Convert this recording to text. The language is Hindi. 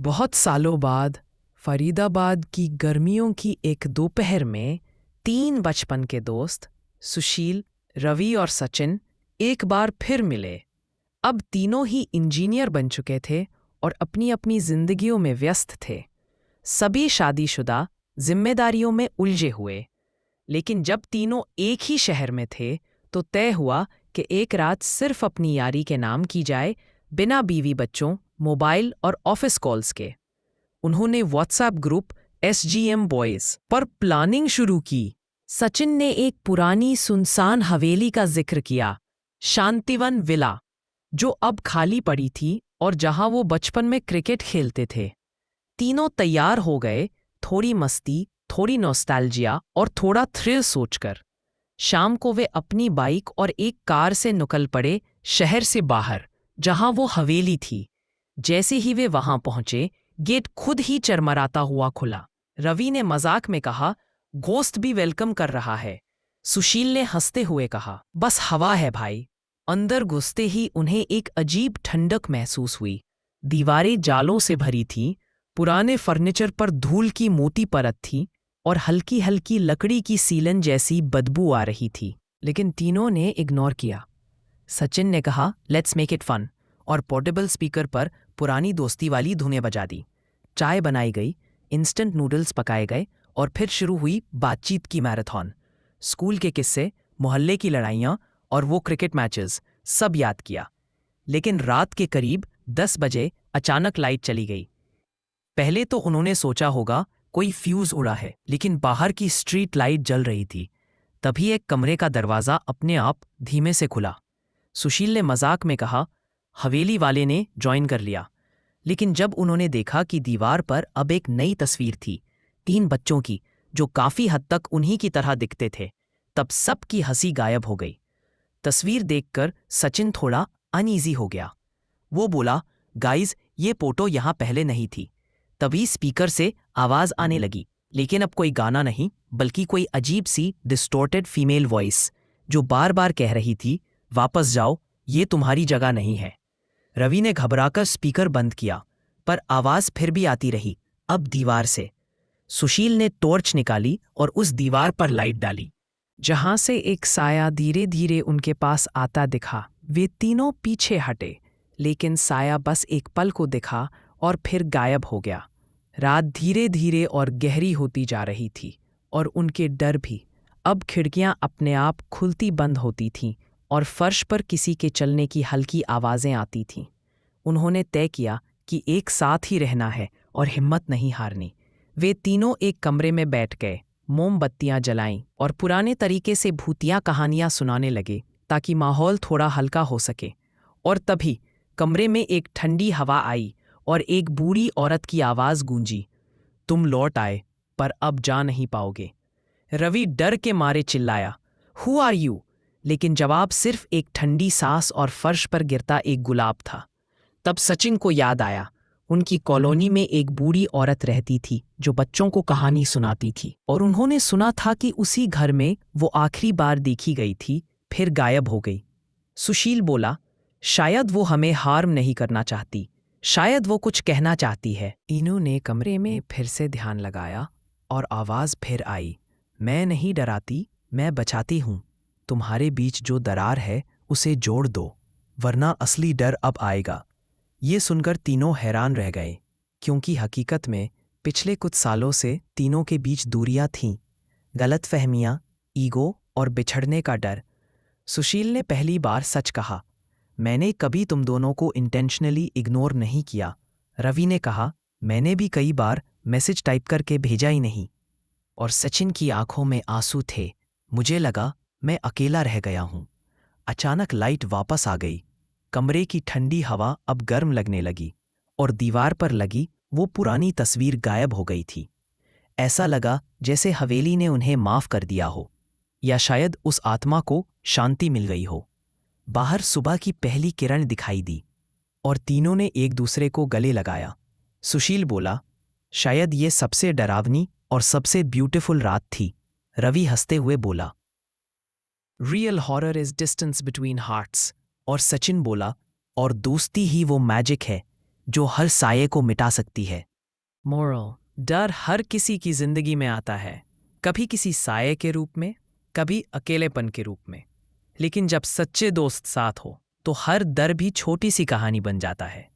बहुत सालों बाद फरीदाबाद की गर्मियों की एक दोपहर में तीन बचपन के दोस्त सुशील, रवि और सचिन एक बार फिर मिले। अब तीनों ही इंजीनियर बन चुके थे और अपनी अपनी जिंदगियों में व्यस्त थे। सभी शादीशुदा, जिम्मेदारियों में उलझे हुए। लेकिन जब तीनों एक ही शहर में थे तो तय हुआ कि एक रात सिर्फ अपनी यारी के नाम की जाए, बिना बीवी बच्चों, मोबाइल और ऑफिस कॉल्स के। उन्होंने व्हाट्सएप ग्रुप SGM बॉयज पर प्लानिंग शुरू की। सचिन ने एक पुरानी सुनसान हवेली का जिक्र किया, शांतिवन विला, जो अब खाली पड़ी थी और जहां वो बचपन में क्रिकेट खेलते थे। तीनों तैयार हो गए, थोड़ी मस्ती, थोड़ी नॉस्टैल्जिया और थोड़ा थ्रिल सोचकर। शाम को वे अपनी बाइक और एक कार से निकल पड़े शहर से बाहर, जहां वो हवेली थी। जैसे ही वे वहां पहुंचे, गेट खुद ही चरमराता हुआ खुला। रवि ने मजाक में कहा, घोस्ट भी वेलकम कर रहा है। सुशील ने हंसते हुए कहा, बस हवा है भाई। अंदर घुसते ही उन्हें एक अजीब ठंडक महसूस हुई। दीवारें जालों से भरी थीं, पुराने फर्नीचर पर धूल की मोटी परत थी और हल्की हल्की लकड़ी की सीलन जैसी बदबू आ रही थी। लेकिन तीनों ने इग्नोर किया। सचिन ने कहा, लेट्स मेक इट फन, और पोर्टेबल स्पीकर पर पुरानी दोस्ती वाली धुनें बजा दी। चाय बनाई गई, इंस्टेंट नूडल्स पकाए गए और फिर शुरू हुई बातचीत की मैराथन। स्कूल के किस्से, मोहल्ले की लड़ाइयाँ और वो क्रिकेट मैचेस, सब याद किया। लेकिन रात के करीब 10 बजे अचानक लाइट चली गई। पहले तो उन्होंने सोचा होगा कोई फ्यूज उड़ा है, लेकिन बाहर की स्ट्रीट लाइट जल रही थी। तभी एक कमरे का दरवाज़ा अपने आप धीमे से खुला। सुशील ने मजाक में कहा, हवेली वाले ने ज्वाइन कर लिया। लेकिन जब उन्होंने देखा कि दीवार पर अब एक नई तस्वीर थी, 3 बच्चों की, जो काफी हद तक उन्हीं की तरह दिखते थे, तब सबकी हंसी गायब हो गई। तस्वीर देखकर सचिन थोड़ा अनईजी हो गया। वो बोला, गाइज, ये फोटो यहां पहले नहीं थी। तभी स्पीकर से आवाज आने लगी, लेकिन अब कोई गाना नहीं, बल्कि कोई अजीब सी डिस्टॉर्टेड फीमेल वॉइस, जो बार बार कह रही थी, वापस जाओ, ये तुम्हारी जगह नहीं है। रवि ने घबराकर स्पीकर बंद किया, पर आवाज फिर भी आती रही, अब दीवार से। सुशील ने टॉर्च निकाली और उस दीवार पर लाइट डाली, जहां से एक साया धीरे धीरे उनके पास आता दिखा। वे तीनों पीछे हटे, लेकिन साया बस एक पल को दिखा और फिर गायब हो गया। रात धीरे धीरे और गहरी होती जा रही थी और उनके डर भी। अब खिड़कियां अपने आप खुलती बंद होती थीं और फर्श पर किसी के चलने की हल्की आवाज़ें आती थीं। उन्होंने तय किया कि एक साथ ही रहना है और हिम्मत नहीं हारनी। वे तीनों एक कमरे में बैठ गए, मोमबत्तियां जलाईं और पुराने तरीके से भूतिया कहानियां सुनाने लगे, ताकि माहौल थोड़ा हल्का हो सके। और तभी कमरे में एक ठंडी हवा आई और एक बूढ़ी औरत की आवाज़ गूंजी, तुम लौट आए, पर अब जा नहीं पाओगे। रवि डर के मारे चिल्लाया, हु आर यू? लेकिन जवाब सिर्फ एक ठंडी सांस और फर्श पर गिरता एक गुलाब था। तब सचिन को याद आया, उनकी कॉलोनी में एक बूढ़ी औरत रहती थी जो बच्चों को कहानी सुनाती थी, और उन्होंने सुना था कि उसी घर में वो आखिरी बार देखी गई थी, फिर गायब हो गई। सुशील बोला, शायद वो हमें हार्म नहीं करना चाहती, शायद वो कुछ कहना चाहती है। तीनों ने कमरे में फिर से ध्यान लगाया और आवाज़ फिर आई, मैं नहीं डराती, मैं बचाती हूँ। तुम्हारे बीच जो दरार है उसे जोड़ दो, वरना असली डर अब आएगा। ये सुनकर तीनों हैरान रह गए, क्योंकि हकीकत में पिछले कुछ सालों से तीनों के बीच दूरियां थीं, गलतफहमियां, ईगो और बिछड़ने का डर। सुशील ने पहली बार सच कहा, मैंने कभी तुम दोनों को इंटेंशनली इग्नोर नहीं किया। रवि ने कहा, मैंने भी कई बार मैसेज टाइप करके भेजा ही नहीं। और सचिन की आंखों में आंसू थे, मुझे लगा मैं अकेला रह गया हूं। अचानक लाइट वापस आ गई, कमरे की ठंडी हवा अब गर्म लगने लगी और दीवार पर लगी वो पुरानी तस्वीर गायब हो गई थी। ऐसा लगा जैसे हवेली ने उन्हें माफ कर दिया हो, या शायद उस आत्मा को शांति मिल गई हो। बाहर सुबह की पहली किरण दिखाई दी और तीनों ने एक दूसरे को गले लगाया। सुशील बोला, शायद ये सबसे डरावनी और सबसे ब्यूटीफुल रात थी। रवि हंसते हुए बोला, real horror is distance between hearts. और सचिन बोला, और दोस्ती ही वो मैजिक है जो हर साये को मिटा सकती है। मोरल: डर हर किसी की जिंदगी में आता है, कभी किसी साये के रूप में, कभी अकेलेपन के रूप में। लेकिन जब सच्चे दोस्त साथ हो तो हर डर भी छोटी सी कहानी बन जाता है।